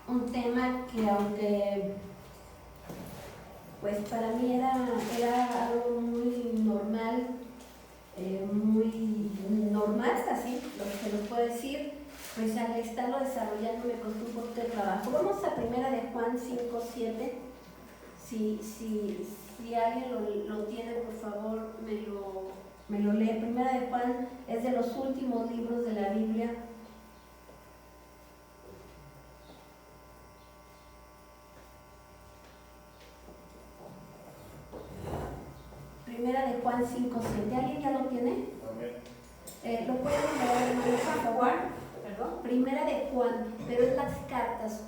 un tema que aunque pues para mí era algo muy normal, así, lo que se lo puedo decir, pues al estarlo desarrollando me costó un poquito de trabajo. Vamos a primera de Juan 5:7. Si alguien lo tiene, por favor, me lo lee. Primera de Juan es de los últimos libros de la Biblia. Primera de Juan 5:7. ¿Alguien ya lo tiene? Amén. ¿Lo pueden leer, hermanos, por favor? Perdón. Primera de Juan, pero es las cartas,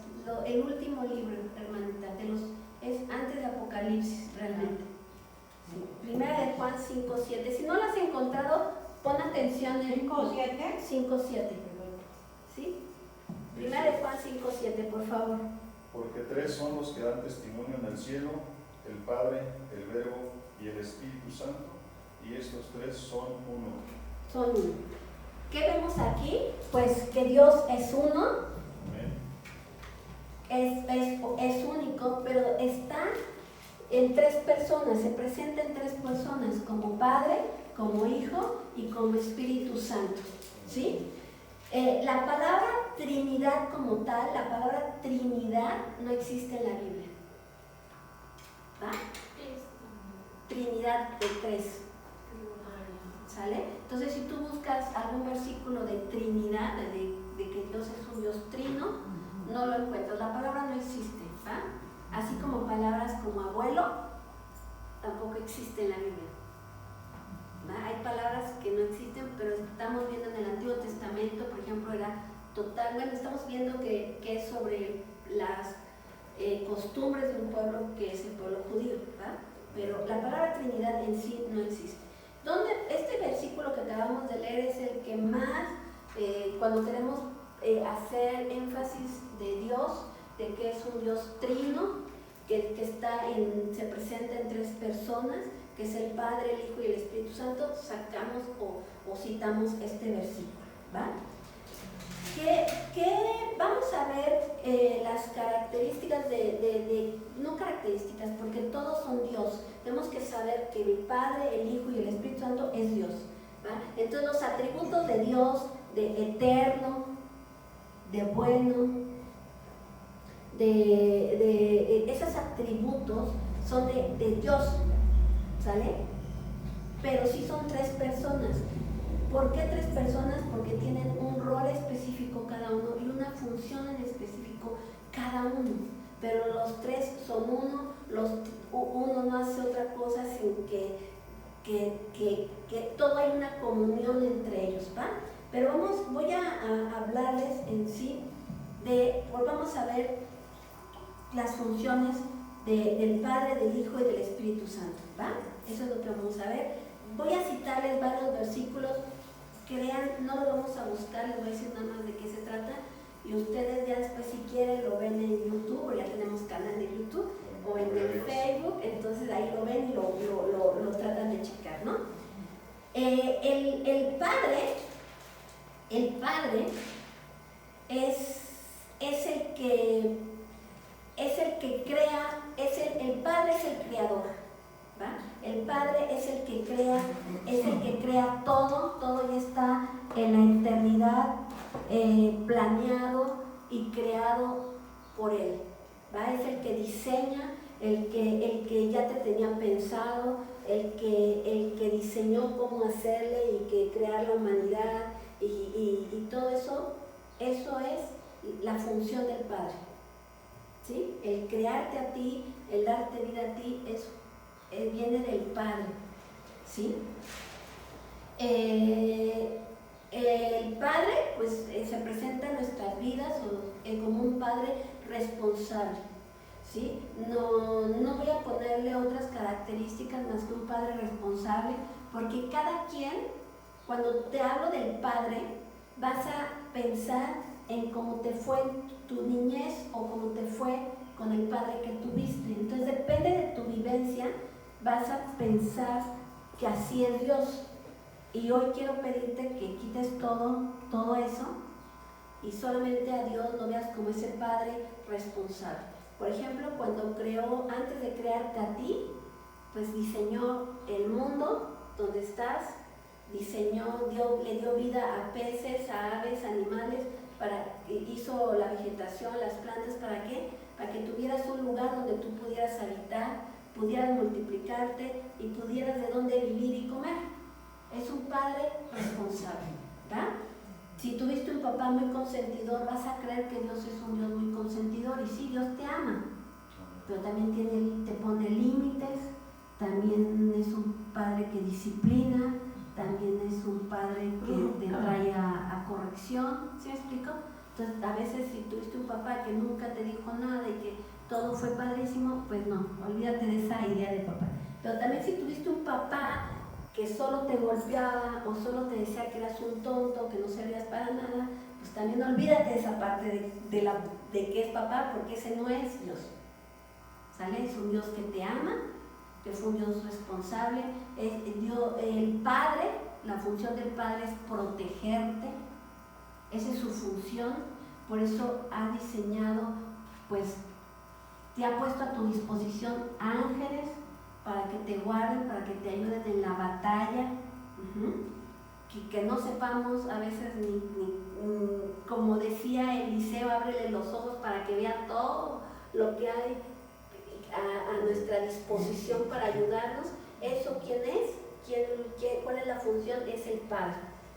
el último libro, hermanita, es antes de Apocalipsis, realmente. Sí. Primera de Juan 5:7. Si no lo has encontrado, pon atención en 5:7. 5:7. ¿Sí? Primera de Juan 5:7, por favor. Porque tres son los que dan testimonio en el cielo, el Padre, el Verbo y el Espíritu Santo, y estos tres son uno. Son uno. ¿Qué vemos aquí? Pues que Dios es uno. Amén. Es único, pero está en tres personas, se presenta en tres personas, como Padre, como Hijo y como Espíritu Santo. ¿Sí? La palabra Trinidad como tal, la palabra Trinidad no existe en la Biblia. ¿Va? Trinidad de tres. ¿Sale? Entonces, si tú buscas algún versículo de Trinidad, de que Dios es un Dios trino, no lo encuentras. La palabra no existe, ¿va? Así como palabras como abuelo, tampoco existe en la Biblia. ¿Va? Hay palabras que no existen, pero estamos viendo en el Antiguo Testamento, por ejemplo, estamos viendo que es sobre las costumbres de un pueblo que es el pueblo judío, ¿va? Pero la palabra Trinidad en sí no existe. Este versículo que acabamos de leer es el que más, cuando queremos hacer énfasis de Dios, de que es un Dios trino, que se presenta en tres personas, que es el Padre, el Hijo y el Espíritu Santo, sacamos o citamos este versículo, ¿va? Vamos a ver las características no características, porque todos son Dios. Tenemos que saber que el Padre, el Hijo y el Espíritu Santo es Dios, ¿va? Entonces los atributos de Dios, de eterno, de bueno, esos atributos son de Dios, ¿sale? Pero sí son tres personas. ¿Por qué tres personas? Porque tienen un rol específico cada uno y una función en específico cada uno. Pero los tres son uno, uno no hace otra cosa sin que todo hay una comunión entre ellos, ¿va? Pero voy a hablarles en sí vamos a ver las funciones del Padre, del Hijo y del Espíritu Santo, ¿va? Eso es lo que vamos a ver. Voy a citarles varios versículos. No lo vamos a buscar, les voy a decir nada más de qué se trata y ustedes ya después si quieren lo ven en YouTube, o ya tenemos canal de YouTube o en el Facebook, entonces ahí lo ven y lo tratan de checar, ¿no? El Padre es el que crea, el Padre es el creador, ¿va? El Padre es el que crea todo ya está en la eternidad, planeado y creado por Él, ¿va? Es el que diseña, el que ya te tenía pensado, el que diseñó cómo hacerle y que crear la humanidad y todo eso es la función del Padre, ¿sí? El crearte a ti, el darte vida a ti, eso viene del Padre, ¿sí? El Padre pues se presenta en nuestras vidas como un Padre responsable, ¿sí? No voy a ponerle otras características más que un Padre responsable, porque cada quien, cuando te hablo del Padre, vas a pensar en cómo te fue tu niñez o cómo te fue con el Padre que tuviste. Entonces depende de tu vivencia, vas a pensar que así es Dios. Y hoy quiero pedirte que quites todo eso y solamente a Dios lo veas como ese Padre responsable. Por ejemplo, cuando creó, antes de crearte a ti, pues diseñó el mundo donde estás, le dio vida a peces, a aves, animales, hizo la vegetación, las plantas, ¿para qué? Para que tuvieras un lugar donde tú pudieras habitar, pudieras multiplicarte y pudieras de dónde vivir y comer. Es un Padre responsable, ¿verdad? Si tuviste un papá muy consentidor, vas a creer que Dios es un Dios muy consentidor, y sí, Dios te ama, pero también te pone límites, también es un Padre que disciplina, también es un Padre que te trae a corrección, ¿sí me explico? Entonces, a veces si tuviste un papá que nunca te dijo nada y que todo fue padrísimo, pues no, olvídate de esa idea de papá. Pero también si tuviste un papá que solo te golpeaba o solo te decía que eras un tonto, que no servías para nada, pues también olvídate de esa parte de que es papá, porque ese no es Dios. ¿Sale? Es un Dios que te ama, que fue un Dios responsable. El Padre, la función del Padre es protegerte, esa es su función, por eso ha diseñado, pues te ha puesto a tu disposición ángeles para que te guarden, para que te ayuden en la batalla, que no sepamos a veces como decía Eliseo, ábrele los ojos para que vea todo lo que hay a nuestra disposición para ayudarnos. ¿Eso quién es? ¿Cuál es la función? Es el Padre,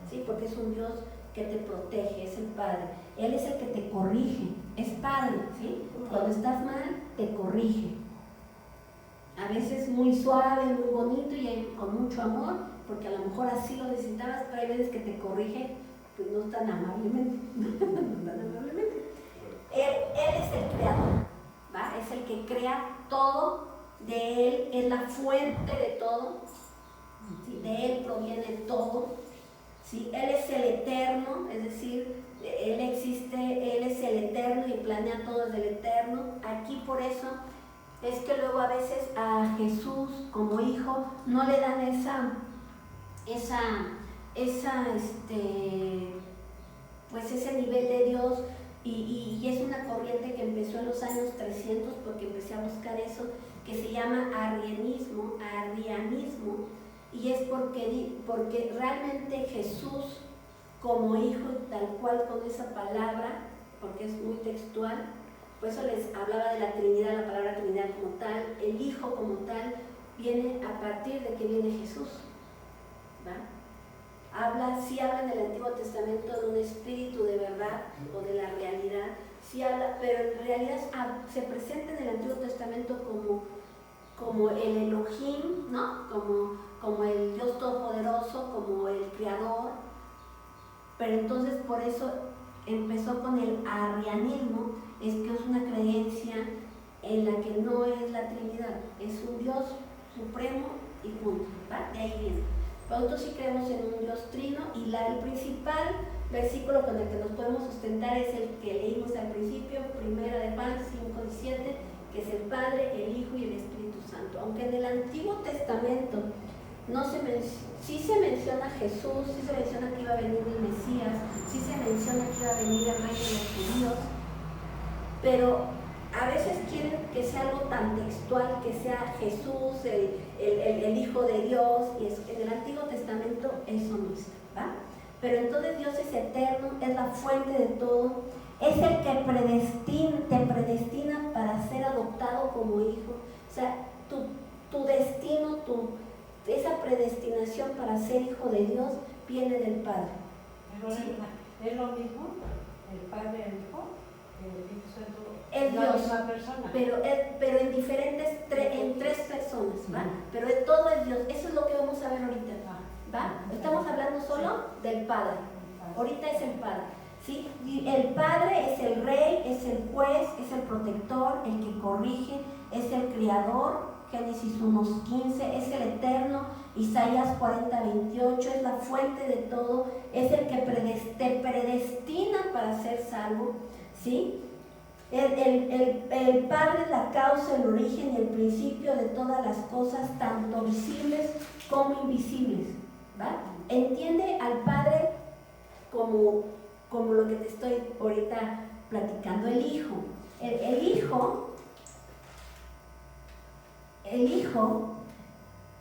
¿sí? Porque es un Dios que te protege, es el Padre. Él es el que te corrige, es Padre, ¿sí? Cuando estás mal, te corrige. A veces muy suave, muy bonito y con mucho amor, porque a lo mejor así lo necesitabas, pero hay veces que te corrige, pues no tan amablemente. Él es el creador, ¿va? Es el que crea todo, de Él es la fuente de todo, ¿sí? De Él proviene todo, ¿sí? Él es el eterno, es decir, Él existe, Él es el eterno y planea todo desde el eterno. Aquí por eso es que luego a veces a Jesús como hijo no le dan pues ese nivel de Dios, y es una corriente que empezó en los años 300, porque empecé a buscar eso, que se llama arrianismo, y es porque realmente Jesús como hijo, tal cual con esa palabra, porque es muy textual, por eso les hablaba de la Trinidad, la palabra Trinidad como tal, el Hijo como tal, viene a partir de que viene Jesús, ¿va? Sí habla en el Antiguo Testamento de un espíritu de verdad o de la realidad, sí habla, pero en realidad se presenta en el Antiguo Testamento como el Elohim, ¿no? Como el Dios Todopoderoso, como el Creador, pero entonces por eso empezó con el arrianismo, es que es una creencia en la que no es la Trinidad, es un Dios supremo y punto, ¿va? De ahí viene. Nosotros sí creemos en un Dios trino, y el principal versículo con el que nos podemos sustentar es el que leímos al principio, 1 de Juan 5:17, que es el Padre, el Hijo y el Espíritu Santo. Aunque en el Antiguo Testamento sí se menciona a Jesús, sí se menciona que iba a venir el Mesías, sí se menciona que iba a venir el Rey de los Judíos, pero a veces quieren que sea algo tan textual, que sea Jesús, el Hijo de Dios, y en el Antiguo Testamento eso no está, ¿va? Pero entonces Dios es eterno, es la fuente de todo, es el que te predestina para ser adoptado como hijo. O sea, tu destino, esa predestinación para ser hijo de Dios viene del Padre. ¿Sí? ¿Es lo mismo? ¿El Padre, el Hijo? ¿El Espíritu Santo? Es la Dios, misma persona, pero en diferentes, en tres personas, ¿va? Pero todo es Dios. Eso es lo que vamos a ver ahorita, ¿va? Estamos hablando solo del Padre. Ahorita es el Padre, ¿sí? Y el Padre es el Rey, es el juez, es el protector, el que corrige, es el Creador, Génesis 1:15, es el Eterno, Isaías 40:28, es la fuente de todo, es el que te predestina para ser salvo, ¿sí? El Padre es la causa, el origen y el principio de todas las cosas, tanto visibles como invisibles, ¿va? Entiende al Padre como como lo que te estoy ahorita platicando, el Hijo. El Hijo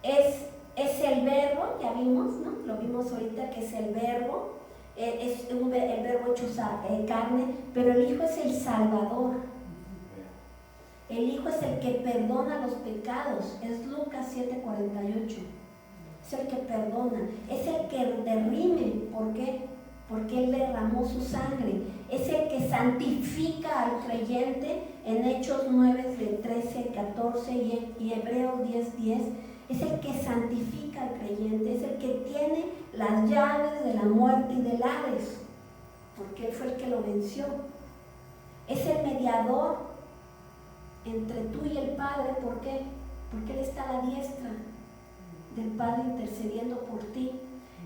es el verbo, ya vimos, ¿no? Lo vimos ahorita que es el verbo, el verbo hecho carne, pero el Hijo es el Salvador. El Hijo es el que perdona los pecados, es Lucas 7:48. Es el que perdona, es el que derrime. ¿Por qué? Porque Él derramó su sangre. Es el que santifica al creyente en Hechos 9:13-14 y Hebreos 10:10. Es el que santifica al creyente, es el que tiene las llaves de la muerte y del Hades, porque Él fue el que lo venció. Es el mediador entre tú y el Padre. ¿Por qué? Porque Él está a la diestra del Padre intercediendo por ti.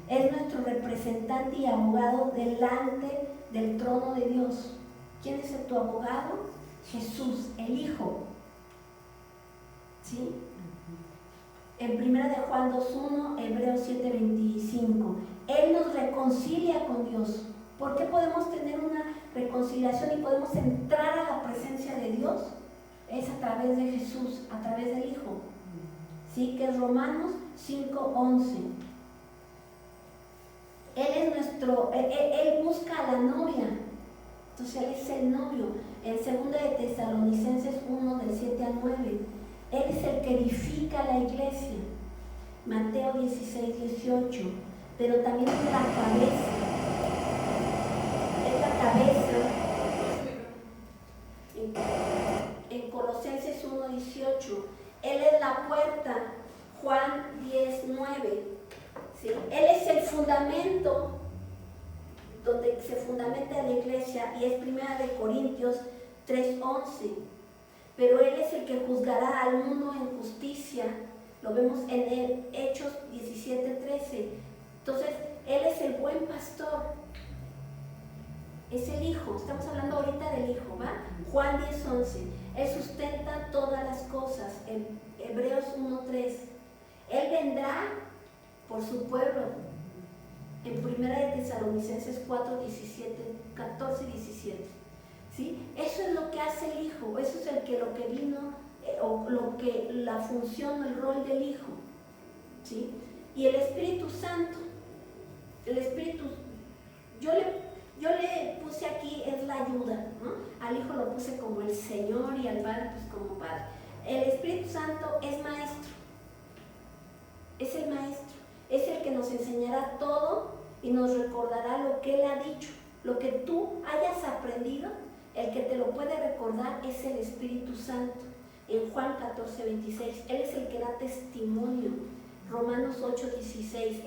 Es nuestro representante y abogado delante del trono de Dios. ¿Quién es tu abogado? Jesús, el Hijo. ¿Sí? En 1 de Juan 2:1, Hebreos 7:25. Él nos reconcilia con Dios. ¿Por qué podemos tener una reconciliación y podemos entrar a la presencia de Dios? Es a través de Jesús, a través del Hijo. ¿Sí? Que es Romanos 5:11. Él busca a la novia. Entonces Él es el novio. En 2 de Tesalonicenses 1:7-9. Él es el que edifica la iglesia. Mateo 16:18. Pero también es la cabeza. Es la cabeza. En Colosenses 1:18. Él es la puerta. Juan 10:9. ¿Sí? Él es el fundamento donde se fundamenta la iglesia y es 1 de Corintios 3:11. Pero Él es el que juzgará al mundo en justicia. Lo vemos en Hechos 17:13. Entonces, Él es el buen pastor. Es el Hijo. Estamos hablando ahorita del Hijo, ¿va? Juan 10:11. Él sustenta todas las cosas. En Hebreos 1:3. Él vendrá por su pueblo. En 1 de Tesalonicenses 14:17. ¿Sí? Eso es lo que hace el Hijo. Eso es lo que vino, o la función, el rol del Hijo. ¿Sí? Y el Espíritu Santo. El Espíritu, yo le puse aquí, es la ayuda, ¿no? Al Hijo lo puse como el Señor y al Padre pues como Padre. El Espíritu Santo es maestro. Es el maestro. Es el que nos enseñará todo y nos recordará lo que Él ha dicho. Lo que tú hayas aprendido, el que te lo puede recordar es el Espíritu Santo. En Juan 14:26, Él es el que da testimonio. Romanos 8:16,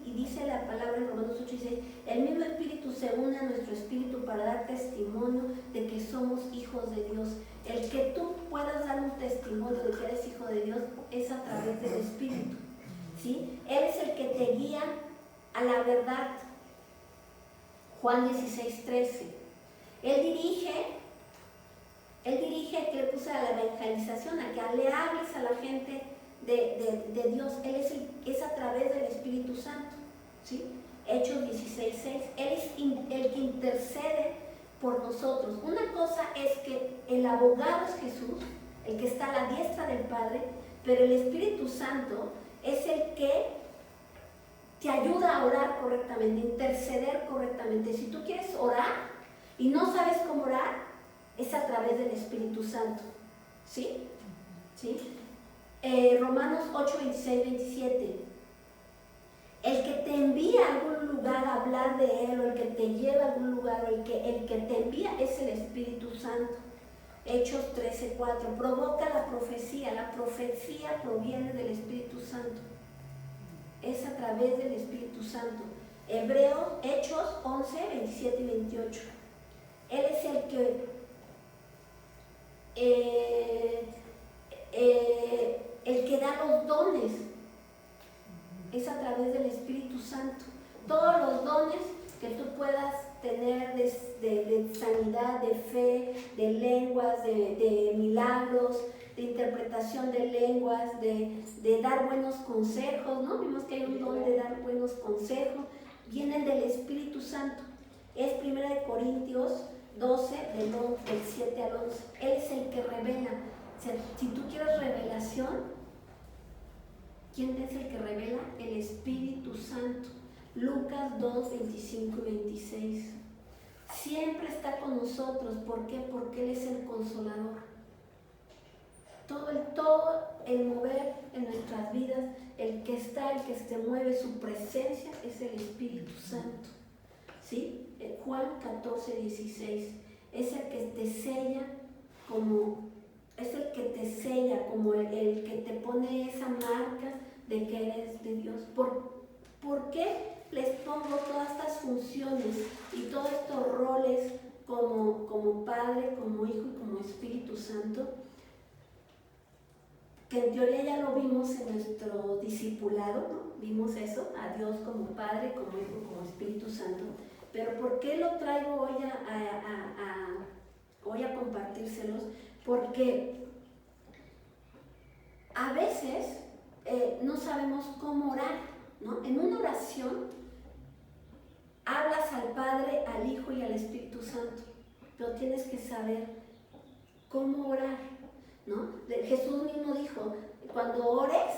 y dice la palabra en Romanos 8:16, el mismo Espíritu se une a nuestro espíritu para dar testimonio de que somos hijos de Dios. El que tú puedas dar un testimonio de que eres hijo de Dios es a través del Espíritu. ¿Sí? Él es el que te guía a la verdad. Juan 16:13. Él dirige, que le puse a la evangelización, a que le hables a la gente de Dios. Él es a través del Espíritu Santo. ¿Sí? Hechos 16:6. Él es el que intercede por nosotros. Una cosa es que el abogado es Jesús, el que está a la diestra del Padre, pero el Espíritu Santo es el que te ayuda a orar correctamente, interceder correctamente. Si tú quieres orar y no sabes cómo orar, es a través del Espíritu Santo. ¿Sí? ¿Sí? Romanos 8:26-27. El que te envía a algún lugar a hablar de Él, o el que te lleva a algún lugar, o el que te envía es el Espíritu Santo. Hechos 13:4. Provoca la profecía. La profecía proviene del Espíritu Santo. Es a través del Espíritu Santo. Hechos 11:27-28. Él es el que da los dones. Es a través del Espíritu Santo. Todos los dones que tú puedas tener de sanidad, de fe, de lenguas, de milagros, de interpretación de lenguas, de dar buenos consejos, ¿no? Vimos que hay un don de dar buenos consejos, vienen del Espíritu Santo. es 1 Corintios 12, del 7 al 11. Él es el que revela. O sea, si tú quieres revelación, ¿quién es el que revela? El Espíritu Santo. Lucas 2, 25 y 26. Siempre está con nosotros. ¿Por qué? Porque Él es el consolador. Todo el mover en nuestras vidas, el que se mueve, su presencia es el Espíritu Santo. ¿Sí? Juan 14, 16. Es el que te sella como el que te pone esa marca de que eres de Dios. ¿Por qué les pongo todas estas funciones y todos estos roles como Padre, como Hijo y como Espíritu Santo? Que en teoría ya lo vimos en nuestro discipulado, ¿no? Vimos eso, a Dios como Padre, como Hijo, como Espíritu Santo. Pero ¿por qué lo traigo hoy a compartírselos? Porque a veces no sabemos cómo orar, ¿no? En una oración hablas al Padre, al Hijo y al Espíritu Santo, pero tienes que saber cómo orar, ¿no? Jesús mismo dijo, cuando ores,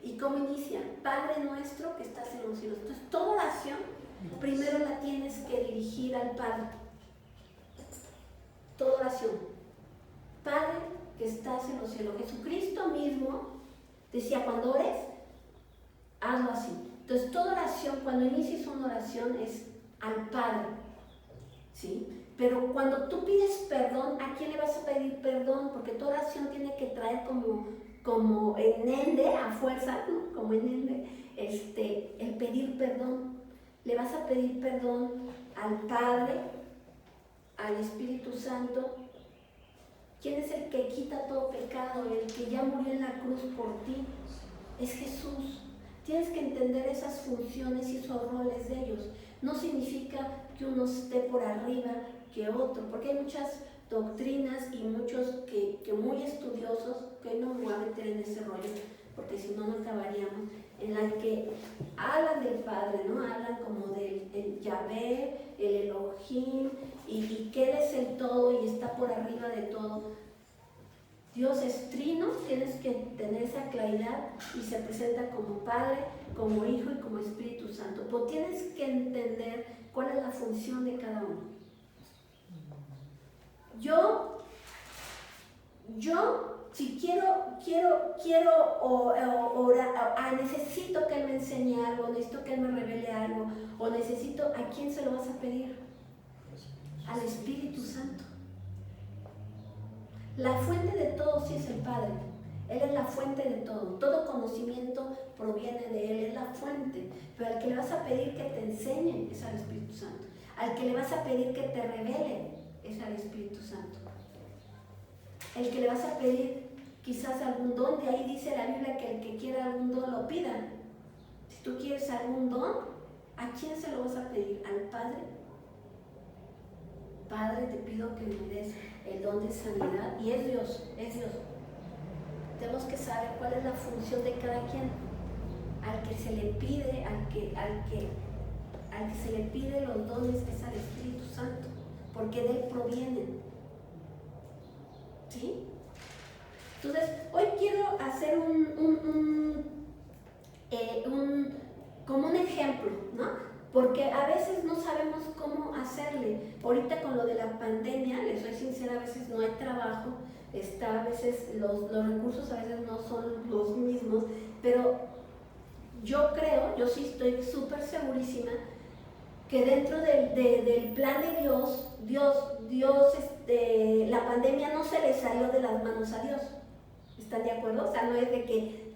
¿y cómo inicia? Padre nuestro que estás en los cielos. Entonces, toda oración primero la tienes que dirigir al Padre. Toda oración. Padre que estás en los cielos. Jesucristo mismo decía, cuando ores, hazlo así. Entonces, toda oración, cuando inicies una oración, es al Padre, ¿sí? Pero cuando tú pides perdón, ¿a quién le vas a pedir perdón? Porque toda oración tiene que traer como enende, a fuerza, ¿no? Como enende, el pedir perdón. Le vas a pedir perdón al Padre, al Espíritu Santo. ¿Quién es el que quita todo pecado? El que ya murió en la cruz por ti. Es Jesús. Tienes que entender esas funciones y esos roles de ellos. No significa que uno esté por arriba que otro, porque hay muchas doctrinas y muchos que muy estudiosos, que no me voy a meter en ese rollo, porque si no, no acabaríamos, en la que hablan del Padre, ¿no? Hablan como del Yahvé, el Elohim, y que Él es el todo y está por arriba de todo. Dios es trino, tienes que tener esa claridad y se presenta como Padre, como Hijo y como Espíritu Santo. Pero tienes que entender cuál es la función de cada uno. Yo si quiero orar, necesito que Él me enseñe algo, necesito que Él me revele algo, o necesito, ¿a quién se lo vas a pedir? Al Espíritu Santo. La fuente de todo sí es el Padre. Él es la fuente de todo. Todo conocimiento proviene de Él, es la fuente. Pero al que le vas a pedir que te enseñe es al Espíritu Santo. Al que le vas a pedir que te revele es al Espíritu Santo. El que le vas a pedir quizás algún don, de ahí dice la Biblia que el que quiera algún don lo pida. Si tú quieres algún don, ¿a quién se lo vas a pedir? ¿Al Padre? Padre, te pido que me des el don de sanidad. Y es Dios, es Dios. Tenemos que saber cuál es la función de cada quien. Al que se le pide, al que se le pide los dones es al Espíritu Santo, porque de Él provienen. ¿Sí? Entonces, hoy quiero hacer como un ejemplo, ¿no? Porque a veces no sabemos cómo hacerle. Ahorita con lo de la pandemia, les soy sincera, a veces no hay trabajo, a veces los recursos a veces no son los mismos, pero yo sí estoy súper segurísima que dentro del plan de Dios, la pandemia no se le salió de las manos a Dios. ¿Están de acuerdo? O sea, no es de que,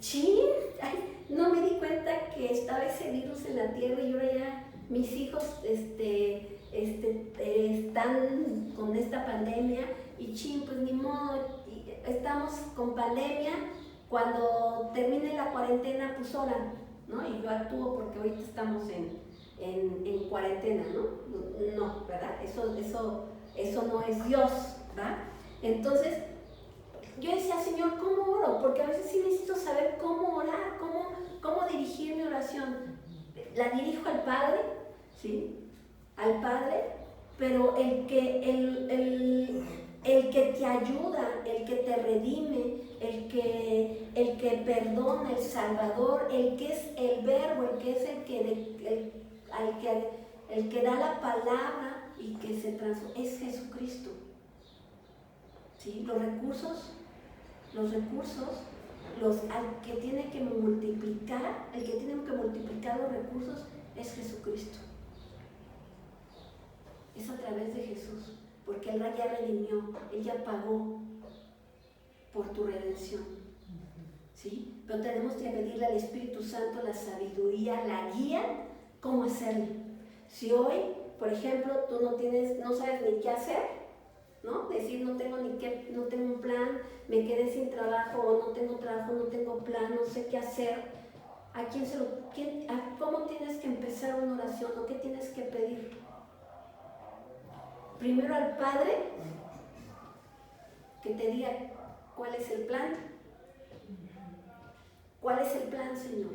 no me di cuenta que estaba ese virus en la tierra y ahora ya mis hijos están con esta pandemia y pues ni modo, estamos con pandemia, cuando termine la cuarentena pues oran, ¿no? Y yo actúo porque ahorita estamos en cuarentena, ¿no? No, ¿verdad? Eso no es Dios, ¿verdad? Entonces, yo decía, Señor, ¿cómo oro? Porque a veces sí necesito saber cómo orar, cómo dirigir mi oración. La dirijo al Padre, ¿sí? al Padre, pero el que te ayuda, el que te redime, el que perdona, el Salvador, el que es el Verbo, el que es el que da la palabra y que se transforma, es Jesucristo. ¿Sí? Los recursos, al que tiene que multiplicar, el que tiene que multiplicar los recursos es Jesucristo. Es a través de Jesús, porque Él ya redimió, Él ya pagó por tu redención. ¿Sí? Pero tenemos que pedirle al Espíritu Santo la sabiduría, la guía, cómo hacerlo. Si hoy, por ejemplo, tú no sabes ni qué hacer, ¿no? Decir no tengo un plan, me quedé sin trabajo, o no tengo trabajo, no tengo plan, no sé qué hacer. ¿Cómo tienes que empezar una oración o qué tienes que pedir? Primero al Padre, que te diga cuál es el plan. ¿Cuál es el plan, Señor?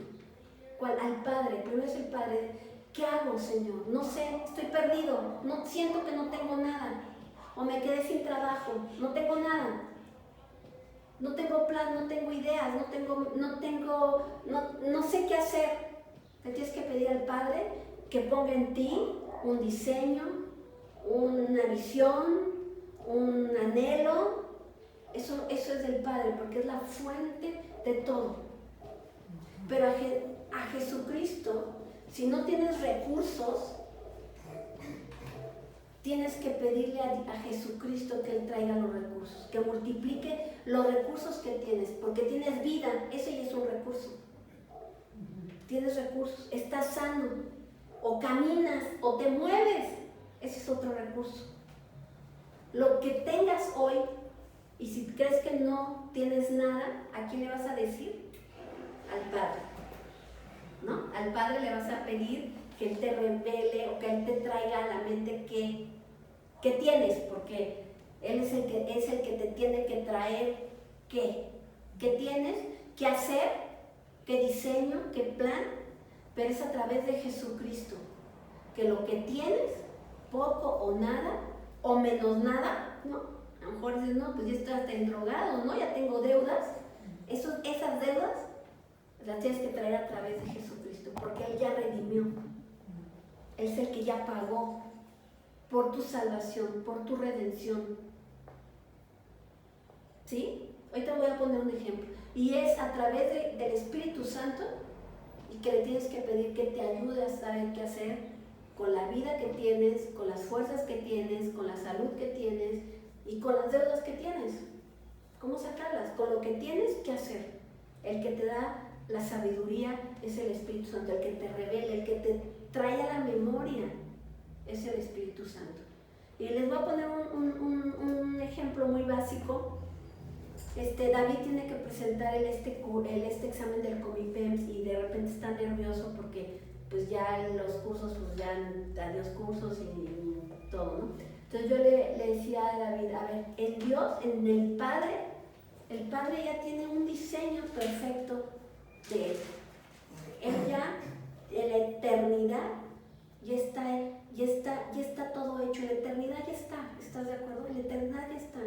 Al Padre, primero es el Padre. ¿Qué hago, Señor? No sé, estoy perdido, siento que no tengo nada. O me quedé sin trabajo, no tengo nada. No tengo plan, no tengo ideas, no sé qué hacer. Le tienes que pedir al Padre que ponga en ti un diseño, una visión, un anhelo. Eso es del Padre, porque es la fuente de todo. Pero a Jesucristo, si no tienes recursos, tienes que pedirle a Jesucristo que Él traiga los recursos, que multiplique los recursos que tienes, porque tienes vida, ese ya es un recurso. Tienes recursos, estás sano, o caminas, o te mueves, ese es otro recurso. Lo que tengas hoy, y si crees que no tienes nada, ¿a quién le vas a decir? Al Padre, ¿no? Al Padre le vas a pedir que Él te revele o que Él te traiga a la mente qué tienes, porque Él es el que te tiene que traer qué tienes, qué hacer, qué diseño, qué plan, pero es a través de Jesucristo, que lo que tienes, poco o nada, o menos nada, ¿no? A lo mejor dices, no, pues ya estoy hasta endrogado, ¿no? Ya tengo deudas. Esas deudas las tienes que traer a través de Jesucristo, porque Él ya redimió. Él es el que ya pagó por tu salvación, por tu redención. ¿Sí? Hoy te voy a poner un ejemplo. Y es a través del Espíritu Santo, y que le tienes que pedir que te ayude a saber qué hacer con la vida que tienes, con las fuerzas que tienes, con la salud que tienes y con las deudas que tienes. ¿Cómo sacarlas? Con lo que tienes que hacer. El que te da la sabiduría es el Espíritu Santo, el que te revela, el que te trae a la memoria es el Espíritu Santo. Y les voy a poner un ejemplo muy básico. David tiene que presentar este examen del Comipems y de repente está nervioso porque pues ya los cursos, pues ya adiós cursos y todo, ¿no? Entonces yo le decía a David, a ver, en Dios, en el Padre ya tiene un diseño perfecto de él. Él ya, en la eternidad, ya está todo hecho, en la eternidad ya está, ¿estás de acuerdo? En la eternidad ya está.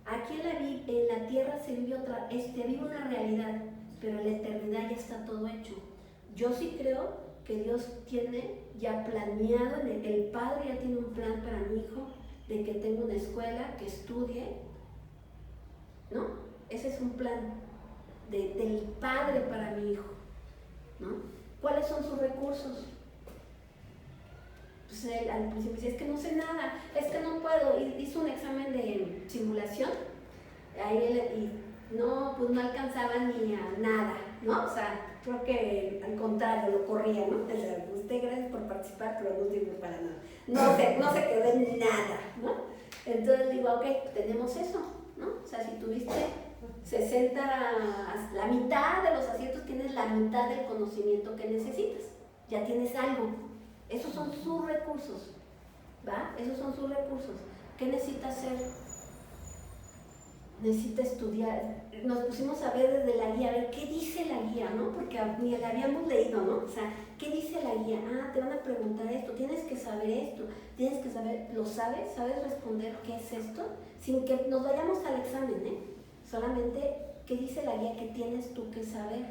Aquí en la tierra se vive vive una realidad, pero en la eternidad ya está todo hecho. Yo sí creo que Dios tiene ya planeado, el Padre ya tiene un plan para mi hijo, de que tenga una escuela, que estudie, ¿no? Ese es un plan del Padre para mi hijo, ¿no? ¿Cuáles son sus recursos? Pues él al principio decía, es que no sé nada, es que no puedo. Hizo un examen de simulación, y no, pues no alcanzaba ni a nada, ¿no? O sea, creo que al contrario, lo corría, ¿no? Decía, usted gracias por participar, pero no sirve para nada. No se quedó en nada, ¿no? Entonces digo, ok, tenemos eso, ¿no? O sea, si tuviste 60, la mitad de los aciertos, tienes la mitad del conocimiento que necesitas. Ya tienes algo. Esos son sus recursos, ¿va? Esos son sus recursos. ¿Qué necesitas hacer? necesita estudiar. Nos pusimos a ver desde la guía, a ver qué dice la guía, ¿no? Porque ni la habíamos leído, ¿no? O sea, ¿qué dice la guía? Ah, te van a preguntar esto, tienes que saber esto, tienes que saber, ¿lo sabes? ¿Sabes responder qué es esto? Sin que nos vayamos al examen, ¿eh? Solamente, ¿qué dice la guía que tienes tú que saber?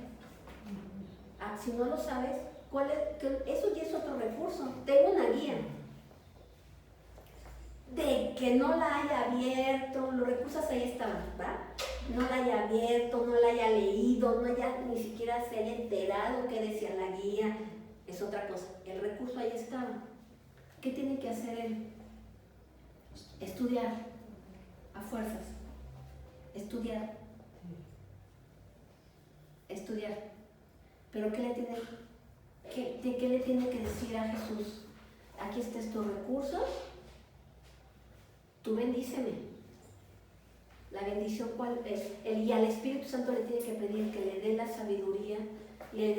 Ah, si no lo sabes, ¿cuál es? Eso ya es otro recurso. Tengo una guía. De que no la haya abierto, los recursos ahí estaban, ¿va? No la haya abierto, no la haya leído, no haya, ni siquiera se haya enterado qué decía la guía, es otra cosa. El recurso ahí estaba. ¿Qué tiene que hacer él? Estudiar, a fuerzas. Estudiar. Estudiar. Pero ¿qué le tiene que decir a Jesús? Aquí están tus recursos. Tú bendíceme. La bendición, ¿cuál es? Y al Espíritu Santo le tiene que pedir que le dé la sabiduría, le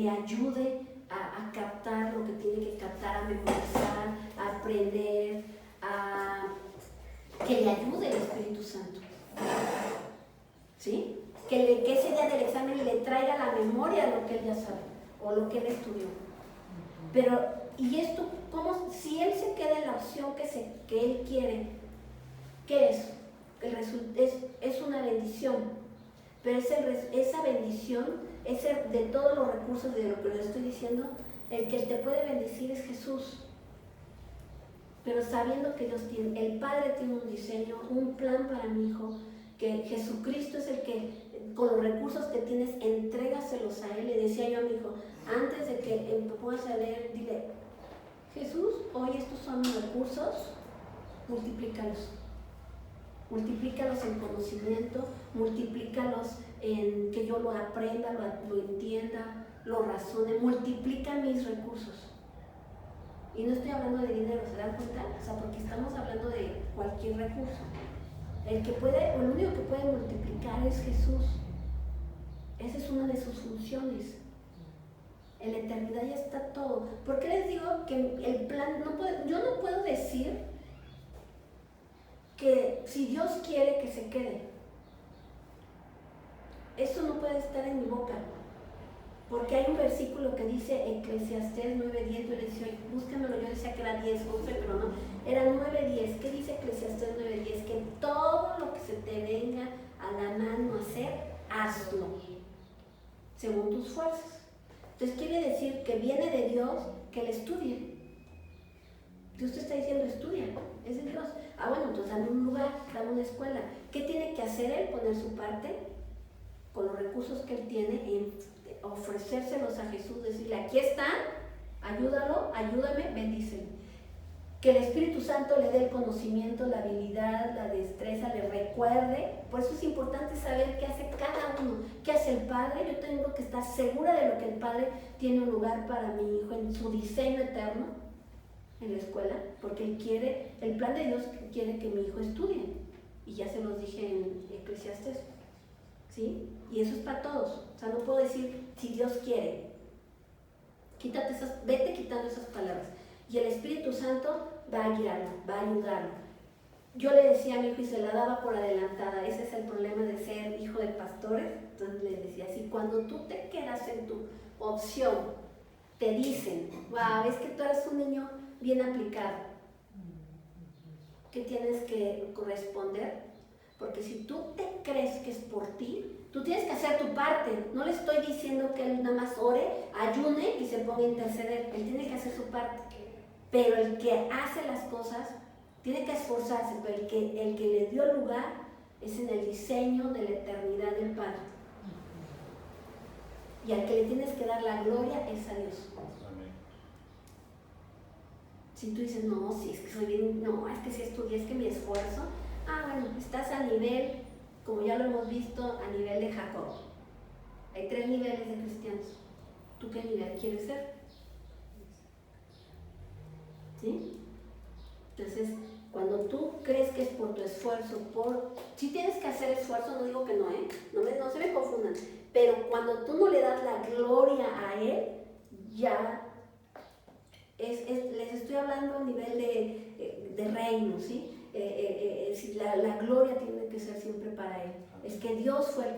ayude a captar lo que tiene que captar, a memorizar, a aprender, que le ayude el Espíritu Santo. ¿Sí? Que ese día del examen le traiga a la memoria lo que él ya sabe o lo que él estudió. Pero, ¿y esto cómo? Si él se queda en la opción que él quiere, ¿qué es? Es una bendición, pero esa bendición, de todos los recursos de lo que les estoy diciendo, el que te puede bendecir es Jesús. Pero sabiendo que Dios tiene, el Padre tiene un diseño, un plan para mi hijo, que Jesucristo es el que, con los recursos que tienes, entrégaselos a Él. Le decía yo a mi hijo, antes de que pongas a leer, dile, Jesús, hoy estos son mis recursos, multiplícalos. Multiplícalos en conocimiento, multiplícalos en que yo lo aprenda, lo entienda, lo razone, multiplica mis recursos. Y no estoy hablando de dinero, ¿se dan cuenta? O sea, porque estamos hablando de cualquier recurso. El único que puede multiplicar es Jesús. Esa es una de sus funciones. En la eternidad ya está todo. ¿Por qué les digo que el plan, yo no puedo decir que si Dios quiere que se quede? Eso no puede estar en mi boca. Porque hay un versículo que dice Eclesiastés 9:10, yo le decía, búscamelo, yo decía que era 10, 11, pero no, era 9:10. ¿Qué dice Eclesiastés 9:10? Que todo lo que se te venga a la mano a hacer, hazlo, según tus fuerzas. Entonces quiere decir que viene de Dios que le estudie. Dios te está diciendo, estudia, es de Dios. Ah, bueno, entonces dame un lugar, dame una escuela. ¿Qué tiene que hacer él? Poner su parte con los recursos que él tiene en ofrecérselos a Jesús, decirle, aquí están, ayúdalo, ayúdame, bendíceme. Que el Espíritu Santo le dé el conocimiento, la habilidad, la destreza, le recuerde. Por eso es importante saber qué hace cada uno, qué hace el Padre. Yo tengo que estar segura de lo que el Padre tiene un lugar para mi hijo en su diseño eterno en la escuela, porque el plan de Dios quiere que mi hijo estudie, y ya se los dije en Eclesiastés, ¿sí? Y eso es para todos. O sea, no puedo decir si Dios quiere. Vete quitando esas palabras. Y el Espíritu Santo va a guiarlo, va a ayudarlo. Yo le decía a mi hijo y se la daba por adelantada. Ese es el problema de ser hijo de pastores. Entonces le decía así, cuando tú te quedas en tu opción, te dicen, wow, ves que tú eres un niño bien aplicado, que tienes que corresponder, porque si tú te crees que es por ti, tú tienes que hacer tu parte. No le estoy diciendo que él nada más ore, ayune y se ponga a interceder. Él tiene que hacer su parte. Pero el que hace las cosas tiene que esforzarse, pero el que le dio lugar es en el diseño de la eternidad del Padre. Y al que le tienes que dar la gloria es a Dios. Si tú dices, no, si es que soy bien, no, es que si estudié, es que mi esfuerzo, bueno, estás a nivel, como ya lo hemos visto, a nivel de Jacob. Hay 3 niveles de cristianos. ¿Tú qué nivel quieres ser? ¿Sí? Entonces, cuando tú crees que es por tu esfuerzo, si tienes que hacer esfuerzo, no digo que no, no se me confundan, pero cuando tú no le das la gloria a Él, ya les estoy hablando a nivel de reino, ¿sí? si la gloria tiene que ser siempre para Él. Es que Dios fue el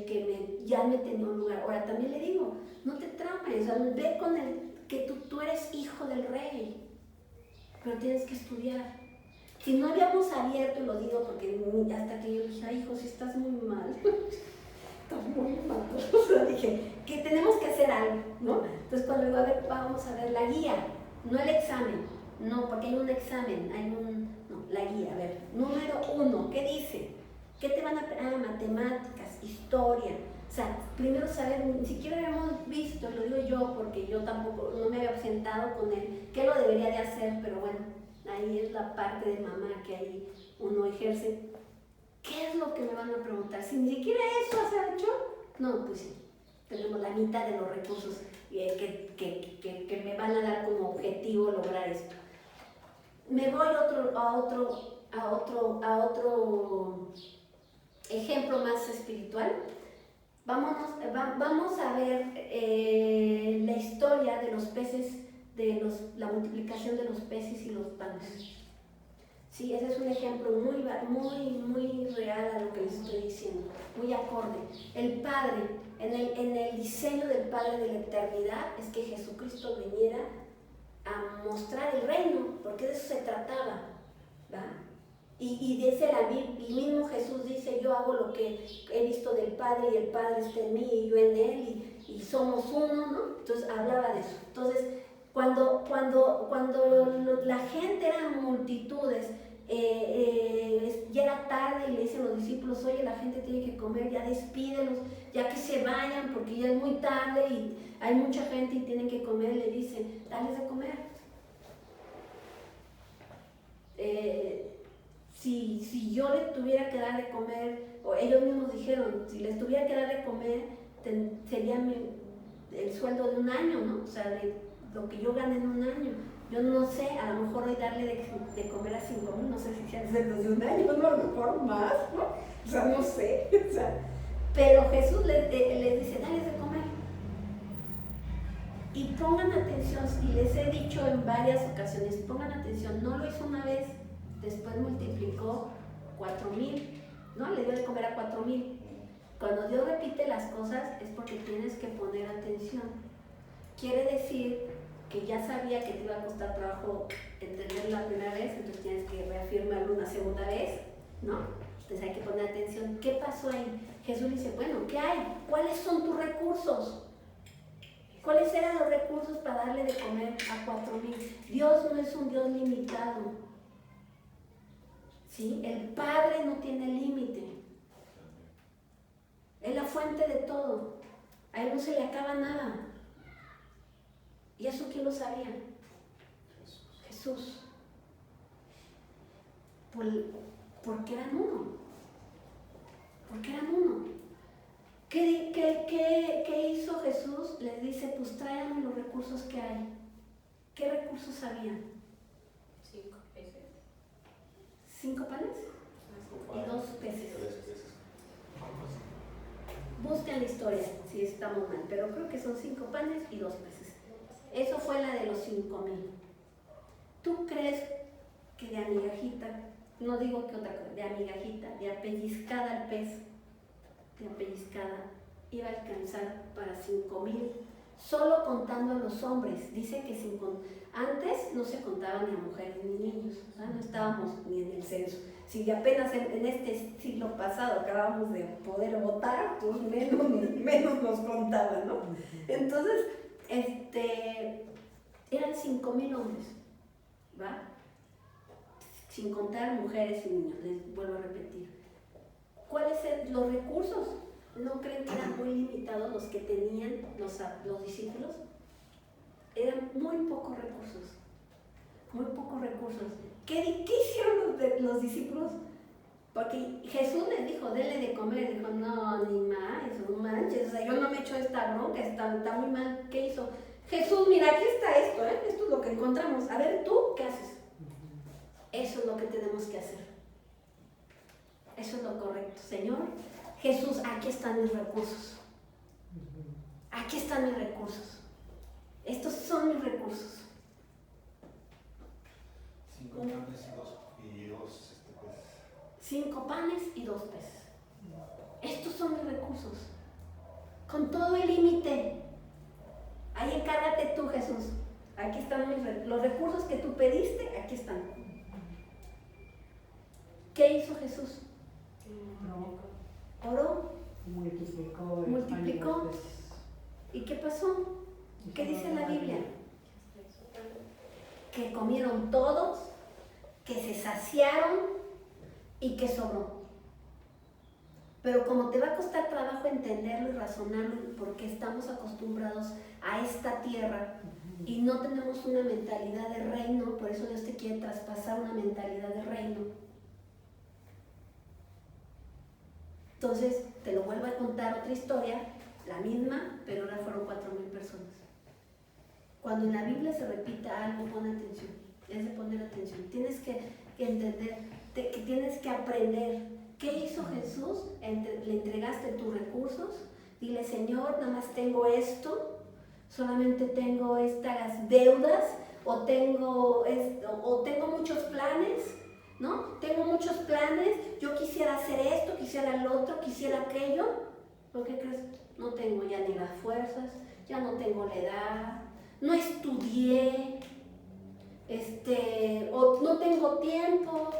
que ya me tenía un lugar. Ahora también le digo, no te traumes, o sea, ve con el que tú eres hijo del rey, pero tienes que estudiar. Si no habíamos abierto, y lo digo porque hasta que yo dije, ay hijo, si estás muy mal, estás muy mal, o sea, dije, que tenemos que hacer algo, ¿no? Entonces cuando digo, a ver, vamos a ver la guía, no el examen, no, porque hay un examen, no, la guía, a ver, número 1, ¿qué dice? ¿Qué te van a aprender? Matemáticas, historia. O sea, primero saber, ni siquiera habíamos visto, lo digo yo porque yo tampoco, no me había sentado con él, qué lo debería de hacer, pero bueno, ahí es la parte de mamá que ahí uno ejerce. ¿Qué es lo que me van a preguntar? Si ni siquiera eso has hecho, no, pues sí, tenemos la mitad de los recursos que me van a dar como objetivo lograr esto. Me voy a otro ejemplo más espiritual. Vamos a ver la historia de los peces, la multiplicación de los peces y los panes. Sí, ese es un ejemplo muy real a lo que les estoy diciendo, muy acorde. El Padre, en el diseño del Padre de la eternidad, es que Jesucristo viniera a mostrar el reino, porque de eso se trataba, ¿va? Y dice el mismo Jesús dice, yo hago lo que he visto del Padre y el Padre está en mí y yo en Él y somos uno, ¿no? Entonces hablaba de eso. Entonces, cuando la gente eran multitudes, ya era tarde y le dicen los discípulos, oye, la gente tiene que comer, ya despídelos, ya que se vayan porque ya es muy tarde y hay mucha gente y tienen que comer, le dicen, dales de comer. Si yo les tuviera que dar de comer, o ellos mismos dijeron, si les tuviera que dar de comer, sería el sueldo de un año, ¿no? O sea, de lo que yo gané en un año. Yo no sé, a lo mejor hoy darle de comer a 5,000, no sé si sean sueldos de un año, no, a lo mejor más, ¿no? O sea, no sé. O sea, pero Jesús les dice, dale de comer. Y pongan atención, y les he dicho en varias ocasiones, pongan atención, no lo hizo una vez, después multiplicó 4,000, ¿no? Le dio de comer a 4,000. Cuando Dios repite las cosas es porque tienes que poner atención. Quiere decir que ya sabía que te iba a costar trabajo entenderlo la primera vez, entonces tienes que reafirmarlo una segunda vez, ¿no? Entonces hay que poner atención. ¿Qué pasó ahí? Jesús dice, bueno, ¿qué hay? ¿Cuáles son tus recursos? ¿Cuáles eran los recursos para darle de comer a 4,000? Dios no es un Dios limitado. ¿Sí? El Padre no tiene límite. Es la fuente de todo. A Él no se le acaba nada. ¿Y eso quién lo sabía? Jesús. Porque eran uno. Porque eran uno. ¿Qué hizo Jesús? Les dice, pues tráiganme los recursos que hay. ¿Qué recursos habían? 5 peces. 5 panes y 2 peces. Busquen la historia si estamos mal, pero creo que son 5 panes y 2 peces. Eso fue la de los 5,000. ¿Tú crees que de amigajita, no digo que otra cosa, de amigajita, de apellizcada al pez, de apellizcada, iba a alcanzar para 5,000? Solo contando a los hombres. Dice que antes no se contaban ni a mujeres ni niños, o sea, no estábamos ni en el censo. Si apenas en este siglo pasado acabamos de poder votar, pues menos nos contaban, ¿no? Entonces, eran 5,000 hombres, ¿va? Sin contar mujeres y niños, les vuelvo a repetir. ¿Cuáles eran los recursos? ¿No creen que eran muy limitados los que tenían los discípulos? Eran muy pocos recursos. Muy pocos recursos. ¿Qué hicieron los discípulos? Porque Jesús les dijo, denle de comer. Dijo, no, ni más, no manches. O sea, yo no me echo esta bronca, está muy mal. ¿Qué hizo? Jesús, mira, aquí está esto, ¿eh? Esto es lo que encontramos. A ver, ¿tú qué haces? Eso es lo que tenemos que hacer. Eso es lo correcto. Señor, Jesús, aquí están mis recursos. Aquí están mis recursos. Estos son mis recursos. 5 panes y 2 peces. 5 panes y 2 peces. Estos son mis recursos. Con todo el límite. Ahí encárgate tú, Jesús. Aquí están los recursos que tú pediste, aquí están. ¿Qué hizo Jesús? Oró. Multiplicó. ¿Y qué pasó? ¿Qué dice la Biblia? Que comieron todos, que se saciaron y que sobró. Pero como te va a costar trabajo entenderlo y razonarlo, porque estamos acostumbrados a esta tierra y no tenemos una mentalidad de reino, por eso Dios te quiere traspasar una mentalidad de reino. Entonces, te lo vuelvo a contar otra historia, la misma, pero ahora fueron 4,000 personas. Cuando en la Biblia se repita algo, pon atención, es de poner atención. Tienes que entender, que tienes que aprender. ¿Qué hizo Jesús? Le entregaste tus recursos, dile, Señor, nada más tengo esto, solamente tengo estas deudas, o tengo muchos planes, ¿no? Tengo muchos planes, yo quisiera hacer esto, quisiera lo otro, quisiera aquello. ¿Por qué crees? No tengo ya ni las fuerzas, ya no tengo la edad, no estudié, o no tengo tiempo,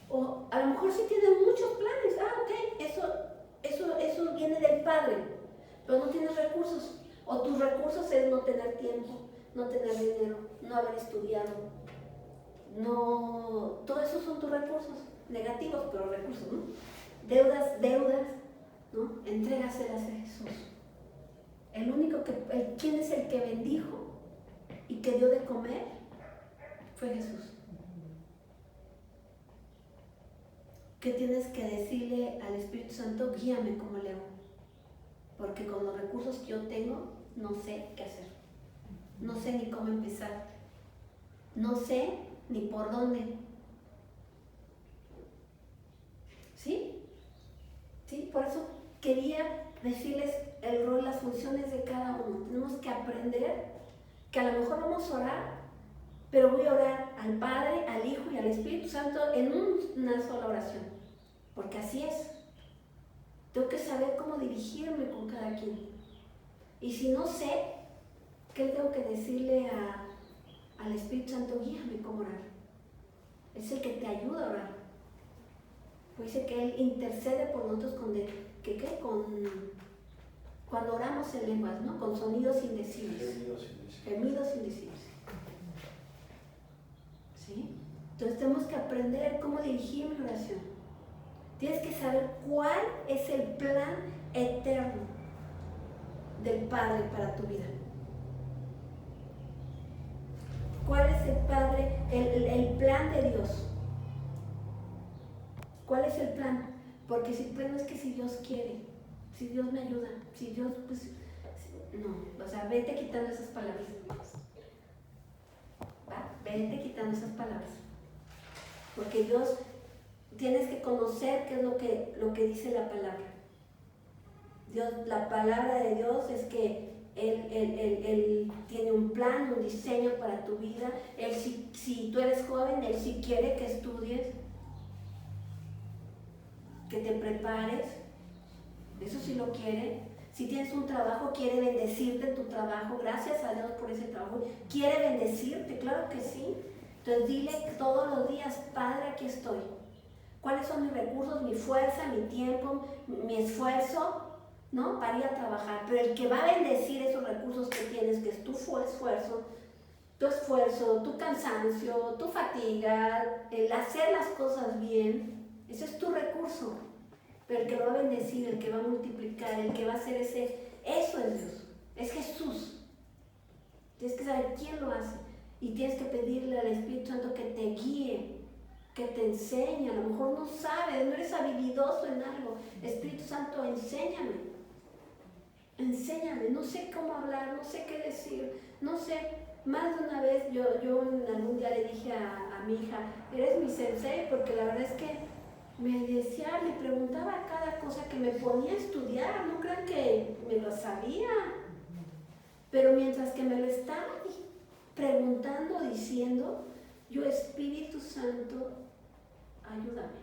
o a lo mejor sí tienes muchos planes. Ok, eso viene del Padre, pero no tienes recursos, o tus recursos es no tener tiempo, no tener dinero, no haber estudiado, no, todo eso son tus recursos, negativos, pero recursos, ¿no? Deudas, ¿no? Entrégaselas a Jesús. ¿Quién es el que bendijo y que dio de comer? Fue Jesús. ¿Qué tienes que decirle al Espíritu Santo? Guíame como le hago. Porque con los recursos que yo tengo, no sé qué hacer. No sé ni cómo empezar. No sé ni por dónde. ¿Sí? ¿Sí? Por eso quería decirles el rol, las funciones de cada uno. Tenemos que aprender que a lo mejor vamos a orar, pero voy a orar al Padre, al Hijo y al Espíritu Santo en una sola oración, porque así es. Tengo que saber cómo dirigirme con cada quien. Y si no sé, ¿qué tengo que decirle al Espíritu Santo? Guíame cómo orar. Es el que te ayuda a orar. Pues dice que Él intercede por nosotros cuando oramos en lenguas, ¿no? Con sonidos indecibles. Gemidos indecibles. ¿Sí? Entonces tenemos que aprender cómo dirigir mi oración. Tienes que saber cuál es el plan eterno del Padre para tu vida. ¿Cuál es el plan de Dios? ¿Cuál es el plan? Porque es que si Dios quiere, si Dios me ayuda, si Dios, pues, no, o sea, vete quitando esas palabras. ¿Va? Vete quitando esas palabras. Porque Dios, tienes que conocer qué es lo que dice la palabra. Dios, la palabra de Dios es que Él tiene un plan, un diseño para tu vida. Él, si tú eres joven, Él sí quiere que estudies, que te prepares. Eso sí lo quiere. Si tienes un trabajo, quiere bendecirte tu trabajo. Gracias a Dios por ese trabajo. Quiere bendecirte, claro que sí. Entonces dile todos los días, Padre, aquí estoy. ¿Cuáles son mis recursos, mi fuerza, mi tiempo, mi esfuerzo, ¿no? Para ir a trabajar. Pero el que va a bendecir esos recursos que tienes, que es tu esfuerzo, tu cansancio, tu fatiga, el hacer las cosas bien, ese es tu recurso. Pero el que va a bendecir, el que va a multiplicar, el que va a hacer eso es Dios, es Jesús. Tienes que saber quién lo hace y tienes que pedirle al Espíritu Santo que te guíe, que te enseñe. A lo mejor no sabes, no eres habilidoso en algo. Espíritu Santo, enséñame, no sé cómo hablar, no sé qué decir, no sé. Más de una vez yo en algún día le dije a mi hija, eres mi sensei, porque la verdad es que me preguntaba cada cosa que me ponía a estudiar, no crean que me lo sabía, pero mientras que me lo estaba preguntando, diciendo, yo, Espíritu Santo, ayúdame,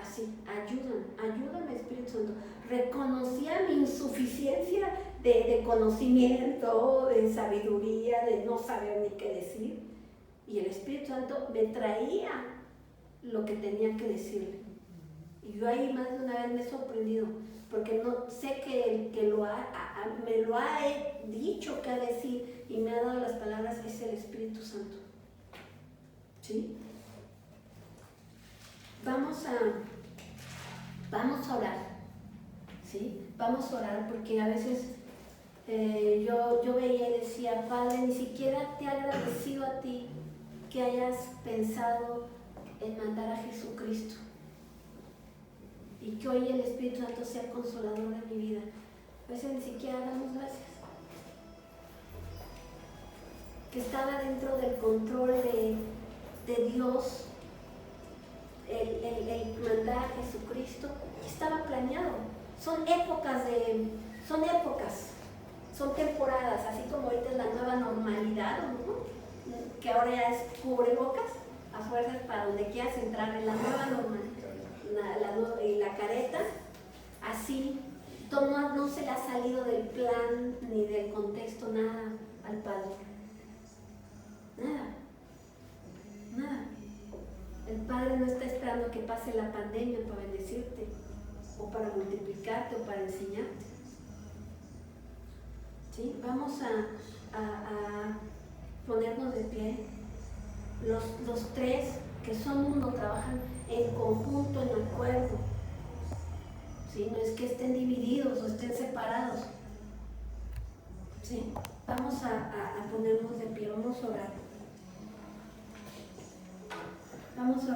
así, ayúdame Espíritu Santo. Reconocía mi insuficiencia de conocimiento, de sabiduría, de no saber ni qué decir. Y el Espíritu Santo me traía lo que tenía que decirle. Y yo ahí más de una vez me he sorprendido, porque no sé que el que me lo ha dicho que ha de decir y me ha dado las palabras es el Espíritu Santo. ¿Sí? Vamos a orar. ¿Sí? Vamos a orar porque a veces yo veía y decía, Padre, ni siquiera te he agradecido a ti que hayas pensado en mandar a Jesucristo y que hoy el Espíritu Santo sea el consolador de mi vida. A veces ni siquiera damos gracias. Que estaba dentro del control de Dios el mandar a Jesucristo, estaba planeado. Son épocas, son temporadas, así como ahorita es la nueva normalidad, ¿no? Que ahora ya es cubrebocas, a fuerzas para donde quieras entrar en la nueva normalidad, y la careta, así, no se le ha salido del plan ni del contexto nada al Padre. Nada. El Padre no está esperando que pase la pandemia para bendecirte, o para multiplicarte, o para enseñarte. ¿Sí? Vamos a ponernos de pie. Los tres que son uno trabajan en conjunto, en acuerdo. ¿Sí? No es que estén divididos o estén separados. ¿Sí? Vamos a ponernos de pie, vamos a orar. Vamos a orar.